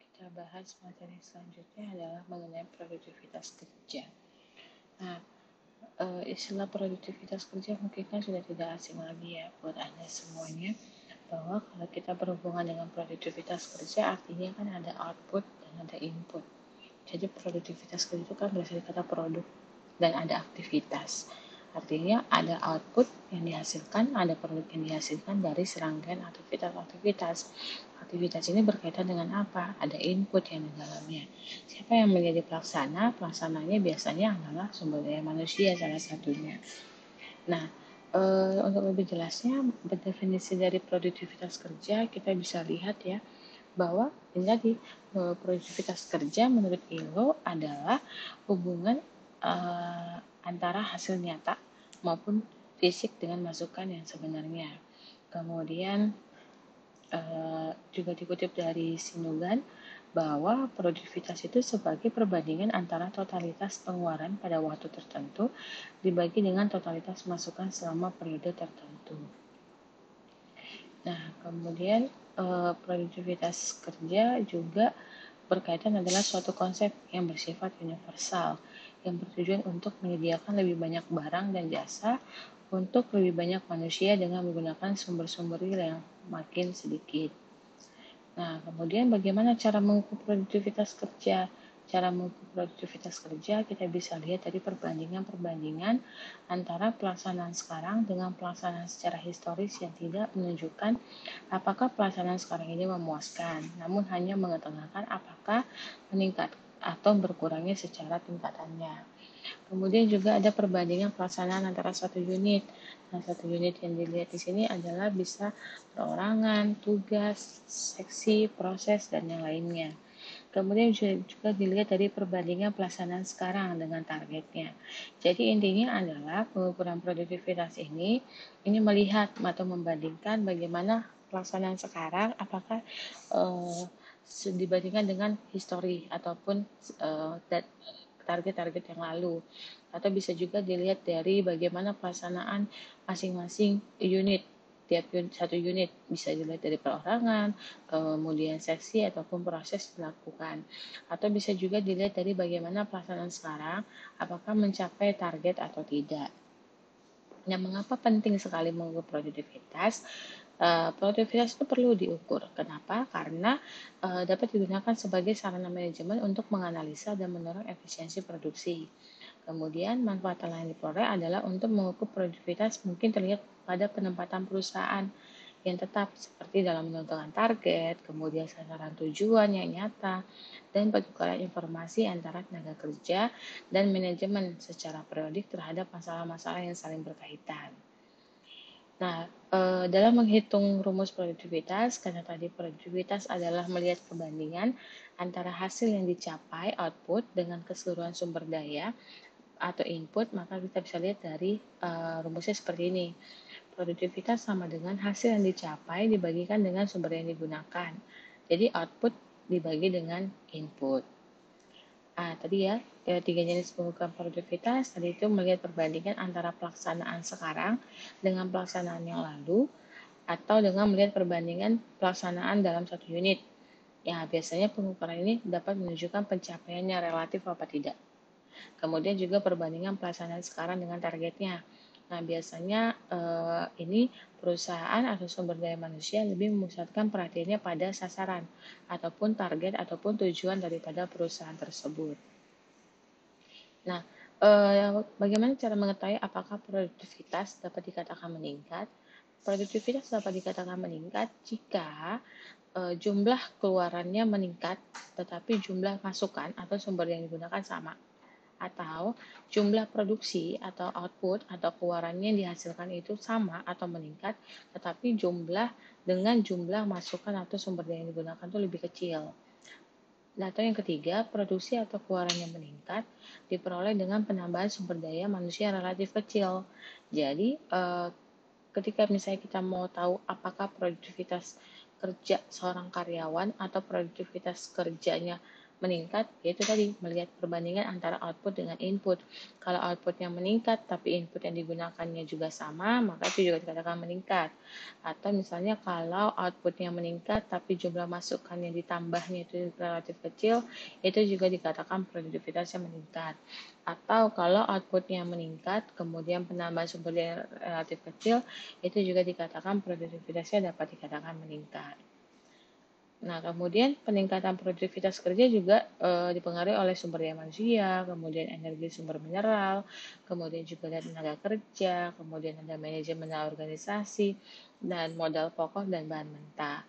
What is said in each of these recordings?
Kita bahas materi selanjutnya adalah mengenai produktivitas kerja. Nah, istilah produktivitas kerja mungkin kan sudah tidak asing lagi ya buat Anda semuanya, bahwa kalau kita berhubungan dengan produktivitas kerja artinya kan ada output dan ada input. Jadi produktivitas kerja itu kan berasal dari kata produk dan ada aktivitas. Artinya ada output yang dihasilkan, ada produk yang dihasilkan dari serangkaian aktivitas-aktivitas. Aktivitas ini berkaitan dengan apa? Ada input yang di dalamnya. Siapa yang menjadi pelaksana? Pelaksananya biasanya adalah sumber daya manusia salah satunya. Nah, untuk lebih jelasnya, definisi dari produktivitas kerja kita bisa lihat ya, bahwa ini tadi produktivitas kerja menurut ILO adalah hubungan antara hasil nyata maupun fisik dengan masukan yang sebenarnya. Kemudian juga dikutip dari Sinugan bahwa produktivitas itu sebagai perbandingan antara totalitas pengeluaran pada waktu tertentu dibagi dengan totalitas masukan selama periode tertentu. Nah, kemudian produktivitas kerja juga berkaitan adalah suatu konsep yang bersifat universal, yang bertujuan untuk menyediakan lebih banyak barang dan jasa untuk lebih banyak manusia dengan menggunakan sumber-sumber real yang makin sedikit. Nah, kemudian bagaimana cara mengukur produktivitas kerja? Cara mengukur produktivitas kerja kita bisa lihat dari perbandingan-perbandingan antara pelaksanaan sekarang dengan pelaksanaan secara historis yang tidak menunjukkan apakah pelaksanaan sekarang ini memuaskan, namun hanya mengetengahkan apakah meningkat atau berkurangnya secara tingkatannya. Kemudian juga ada perbandingan pelaksanaan antara satu unit. Nah, satu unit yang dilihat di sini adalah bisa perorangan, tugas, seksi, proses, dan yang lainnya. Kemudian juga dilihat dari perbandingan pelaksanaan sekarang dengan targetnya. Jadi intinya adalah pengukuran produktivitas ini melihat atau membandingkan bagaimana pelaksanaan sekarang, apakah dibandingkan dengan histori ataupun target-target yang lalu, atau bisa juga dilihat dari bagaimana pelaksanaan masing-masing unit. Tiap satu unit bisa dilihat dari perorangan, kemudian seksi ataupun proses dilakukan, atau bisa juga dilihat dari bagaimana pelaksanaan sekarang apakah mencapai target atau tidak. Nah, mengapa penting sekali mengukur produktivitas? Produktivitas itu perlu diukur. Kenapa? Karena dapat digunakan sebagai sarana manajemen untuk menganalisa dan mendorong efisiensi produksi. Kemudian manfaat lain yang diperoleh adalah untuk mengukur produktivitas mungkin terlihat pada penempatan perusahaan yang tetap seperti dalam menentukan target, kemudian sasaran tujuan yang nyata, dan pertukaran informasi antara tenaga kerja dan manajemen secara periodik terhadap masalah-masalah yang saling berkaitan. Nah, dalam menghitung rumus produktivitas, karena tadi produktivitas adalah melihat perbandingan antara hasil yang dicapai output dengan keseluruhan sumber daya atau input, maka kita bisa lihat dari rumusnya seperti ini. Produktivitas sama dengan hasil yang dicapai dibagikan dengan sumber yang digunakan. Jadi output dibagi dengan input. Tadi ya, tiga jenis pengukuran produktivitas, tadi itu melihat perbandingan antara pelaksanaan sekarang dengan pelaksanaan yang lalu, atau dengan melihat perbandingan pelaksanaan dalam satu unit. Ya, biasanya pengukuran ini dapat menunjukkan pencapaiannya relatif apa tidak. Kemudian juga perbandingan pelaksanaan sekarang dengan targetnya. Nah, biasanya ini perusahaan atau sumber daya manusia lebih memusatkan perhatiannya pada sasaran ataupun target ataupun tujuan daripada perusahaan tersebut. Nah, bagaimana cara mengetahui apakah produktivitas dapat dikatakan meningkat? Produktivitas dapat dikatakan meningkat jika jumlah keluarannya meningkat, tetapi jumlah masukan atau sumber yang digunakan sama, atau jumlah produksi atau output atau keluarannya yang dihasilkan itu sama atau meningkat, tetapi jumlah masukan atau sumber daya yang digunakan itu lebih kecil. Nah, atau yang ketiga, produksi atau keluaran yang meningkat diperoleh dengan penambahan sumber daya manusia yang relatif kecil. Jadi, ketika misalnya kita mau tahu apakah produktivitas kerja seorang karyawan atau produktivitas kerjanya meningkat, yaitu tadi melihat perbandingan antara output dengan input. Kalau outputnya meningkat tapi input yang digunakannya juga sama, maka itu juga dikatakan meningkat. Atau misalnya kalau outputnya meningkat tapi jumlah masukan yang ditambahnya itu relatif kecil, itu juga dikatakan produktivitasnya meningkat. Atau kalau outputnya meningkat, kemudian penambahan sumber daya relatif kecil, itu juga dikatakan produktivitasnya dapat dikatakan meningkat. Nah, kemudian peningkatan produktivitas kerja juga dipengaruhi oleh sumber daya manusia, kemudian energi sumber mineral, kemudian juga ada tenaga kerja, kemudian ada manajemen organisasi, dan modal pokok dan bahan mentah.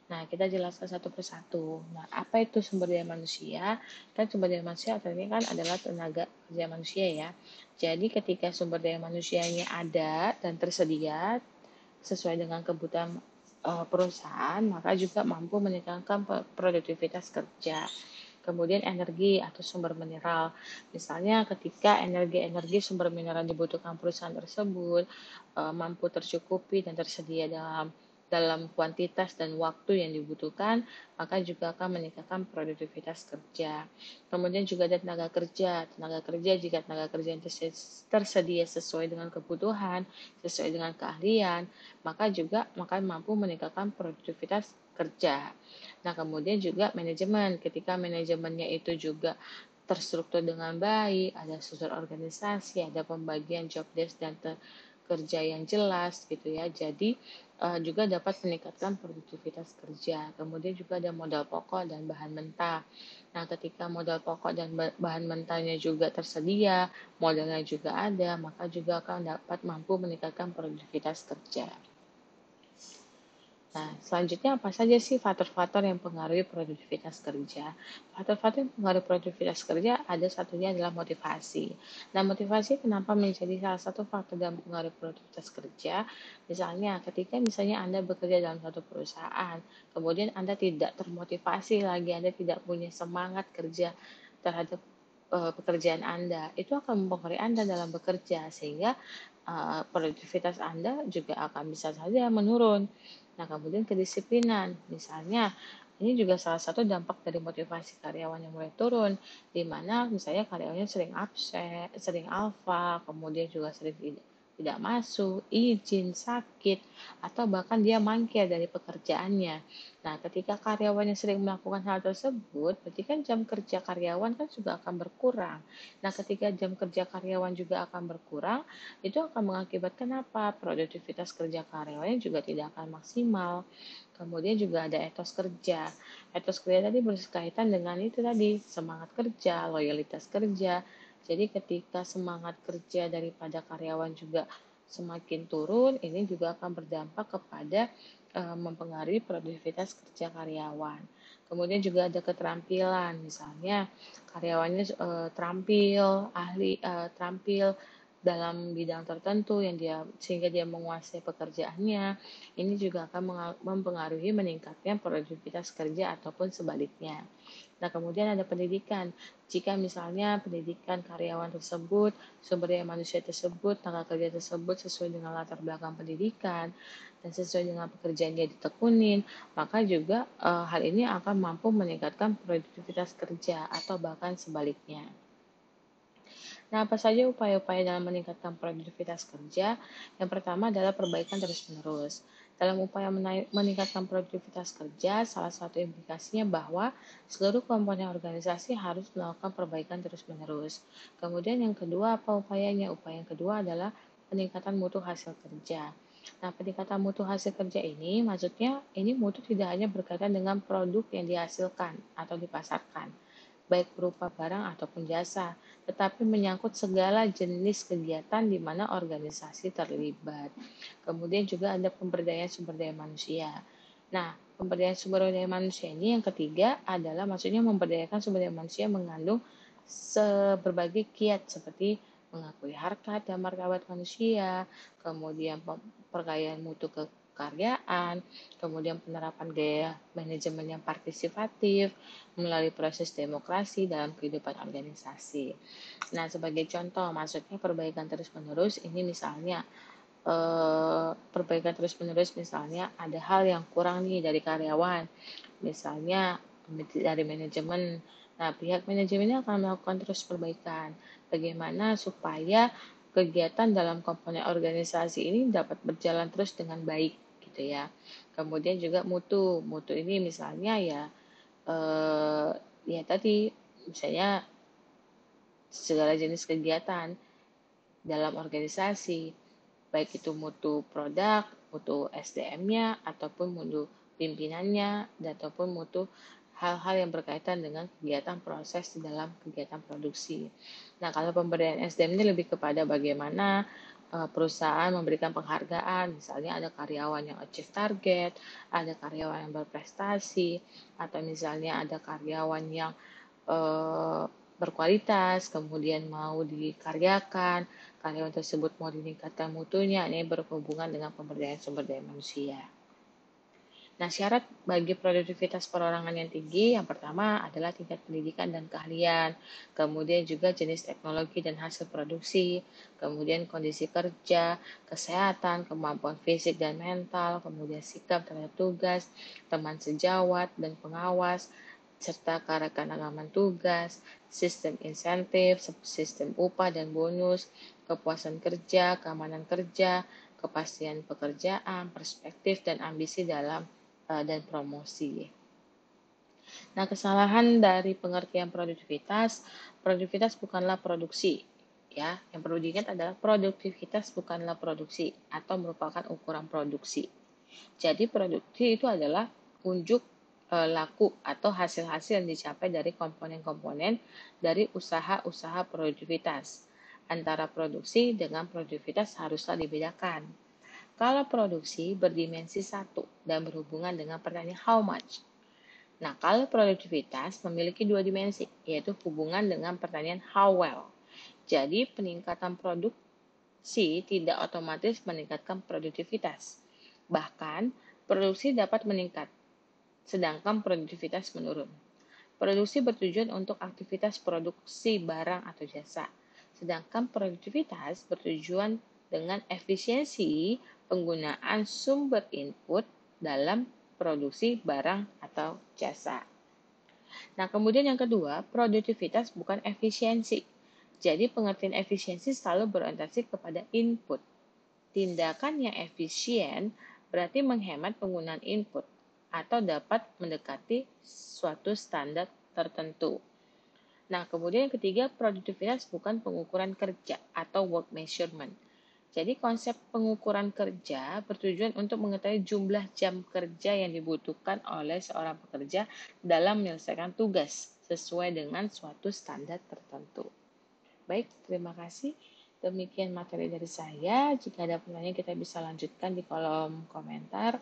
Nah, kita jelaskan satu persatu. Nah, apa itu sumber daya manusia? Kan sumber daya manusia artinya kan adalah tenaga kerja manusia ya. Jadi ketika sumber daya manusianya ada dan tersedia sesuai dengan kebutuhan perusahaan, maka juga mampu meningkatkan produktivitas kerja. Kemudian energi atau sumber mineral. Misalnya ketika energi-energi sumber mineral dibutuhkan perusahaan tersebut mampu tercukupi dan tersedia dalam kuantitas dan waktu yang dibutuhkan, maka juga akan meningkatkan produktivitas kerja. Kemudian juga ada tenaga kerja. Tenaga kerja, jika tenaga kerja yang tersedia sesuai dengan kebutuhan, sesuai dengan keahlian, maka juga mampu meningkatkan produktivitas kerja. Nah, kemudian juga manajemen. Ketika manajemennya itu juga terstruktur dengan baik, ada struktur organisasi, ada pembagian job desk dan kerja yang jelas gitu ya. Jadi juga dapat meningkatkan produktivitas kerja. Kemudian juga ada modal pokok dan bahan mentah. Nah, ketika modal pokok dan bahan mentahnya juga tersedia, modalnya juga ada, maka juga akan dapat mampu meningkatkan produktivitas kerja. Nah, selanjutnya apa saja sih faktor-faktor yang mempengaruhi produktivitas kerja? Faktor-faktor yang mempengaruhi produktivitas kerja ada satunya adalah motivasi. Nah, motivasi kenapa menjadi salah satu faktor dalam mempengaruhi produktivitas kerja? Misalnya, ketika Anda bekerja dalam satu perusahaan, kemudian Anda tidak termotivasi lagi, Anda tidak punya semangat kerja terhadap pekerjaan Anda, itu akan mempengaruhi Anda dalam bekerja, sehingga produktivitas Anda juga akan bisa saja menurun. Nah, kemudian kedisiplinan, misalnya ini juga salah satu dampak dari motivasi karyawan yang mulai turun, di mana misalnya karyawannya sering absen, sering alfa, kemudian juga sering tidak masuk, izin, sakit, atau bahkan dia mangkir dari pekerjaannya. Nah, ketika karyawannya sering melakukan hal tersebut, berarti kan jam kerja karyawan kan juga akan berkurang. Nah, ketika jam kerja karyawan juga akan berkurang, itu akan mengakibatkan apa? Produktivitas kerja karyawannya juga tidak akan maksimal. Kemudian juga ada etos kerja. Etos kerja tadi berkaitan dengan itu tadi, semangat kerja, loyalitas kerja. Jadi ketika semangat kerja daripada karyawan juga semakin turun, ini juga akan berdampak kepada mempengaruhi produktivitas kerja karyawan. Kemudian juga ada keterampilan, misalnya karyawannya terampil dalam bidang tertentu yang sehingga dia menguasai pekerjaannya, ini juga akan mempengaruhi meningkatnya produktivitas kerja ataupun sebaliknya. Nah, kemudian ada pendidikan. Jika misalnya pendidikan karyawan tersebut, sumber daya manusia tersebut, tenaga kerja tersebut sesuai dengan latar belakang pendidikan dan sesuai dengan pekerjaan yang ditekunin, maka juga hal ini akan mampu meningkatkan produktivitas kerja atau bahkan sebaliknya. Nah, apa saja upaya-upaya dalam meningkatkan produktivitas kerja? Yang pertama adalah perbaikan terus-menerus. Dalam upaya meningkatkan produktivitas kerja, salah satu implikasinya bahwa seluruh komponen organisasi harus melakukan perbaikan terus-menerus. Kemudian yang kedua, apa upayanya? Upaya yang kedua adalah peningkatan mutu hasil kerja. Nah, peningkatan mutu hasil kerja ini, maksudnya ini mutu tidak hanya berkaitan dengan produk yang dihasilkan atau dipasarkan, baik berupa barang ataupun jasa, tetapi menyangkut segala jenis kegiatan di mana organisasi terlibat. Kemudian juga ada pemberdayaan sumber daya manusia. Nah, pemberdayaan sumber daya manusia ini yang ketiga adalah maksudnya memberdayakan sumber daya manusia mengandung berbagai kiat seperti mengakui harkat dan martabat manusia, kemudian pergayaan mutu kekaryaan, kemudian penerapan gaya manajemen yang partisipatif, melalui proses demokrasi dalam kehidupan organisasi. Nah, sebagai contoh, maksudnya perbaikan terus-menerus ini misalnya perbaikan terus-menerus misalnya ada hal yang kurang nih dari karyawan, misalnya dari manajemen. Nah, pihak manajemen ini akan melakukan terus perbaikan. Bagaimana supaya kegiatan dalam komponen organisasi ini dapat berjalan terus dengan baik gitu ya. Kemudian juga mutu. Mutu ini misalnya ya ya tadi misalnya segala jenis kegiatan dalam organisasi, baik itu mutu produk, mutu SDM-nya, ataupun mutu pimpinannya, ataupun mutu hal-hal yang berkaitan dengan kegiatan proses di dalam kegiatan produksi. Nah, kalau pemberdayaan SDM ini lebih kepada bagaimana perusahaan memberikan penghargaan, misalnya ada karyawan yang achieve target, ada karyawan yang berprestasi, atau misalnya ada karyawan yang eh, berkualitas, kemudian mau dikaryakan, karyawan tersebut mau meningkatkan mutunya, ini berhubungan dengan pemberdayaan sumber daya manusia. Nah, syarat bagi produktivitas perorangan yang tinggi, yang pertama adalah tingkat pendidikan dan keahlian, kemudian juga jenis teknologi dan hasil produksi, kemudian kondisi kerja, kesehatan, kemampuan fisik dan mental, kemudian sikap terhadap tugas, teman sejawat dan pengawas, serta keanekaragaman tugas, sistem insentif, sistem upah dan bonus, kepuasan kerja, keamanan kerja, kepastian pekerjaan, perspektif dan ambisi dalam dan promosi. Nah, kesalahan dari pengertian produktivitas bukanlah produksi. Ya, yang perlu diingat adalah produktivitas bukanlah produksi atau merupakan ukuran produksi. Jadi produksi itu adalah unjuk laku atau hasil-hasil yang dicapai dari komponen-komponen dari usaha-usaha produktivitas. Antara produksi dengan produktivitas haruslah dibedakan. Kalau produksi berdimensi satu dan berhubungan dengan pertanyaan how much. Nah, kalau produktivitas memiliki dua dimensi, yaitu hubungan dengan pertanyaan how well. Jadi, peningkatan produksi tidak otomatis meningkatkan produktivitas. Bahkan, produksi dapat meningkat, sedangkan produktivitas menurun. Produksi bertujuan untuk aktivitas produksi barang atau jasa, sedangkan produktivitas bertujuan dengan efisiensi penggunaan sumber input dalam produksi barang atau jasa. Nah, kemudian yang kedua, produktivitas bukan efisiensi. Jadi, pengertian efisiensi selalu berorientasi kepada input. Tindakan yang efisien berarti menghemat penggunaan input atau dapat mendekati suatu standar tertentu. Nah, kemudian yang ketiga, produktivitas bukan pengukuran kerja atau work measurement. Jadi konsep pengukuran kerja bertujuan untuk mengetahui jumlah jam kerja yang dibutuhkan oleh seorang pekerja dalam menyelesaikan tugas sesuai dengan suatu standar tertentu. Baik, terima kasih. Demikian materi dari saya. Jika ada pertanyaan kita bisa lanjutkan di kolom komentar.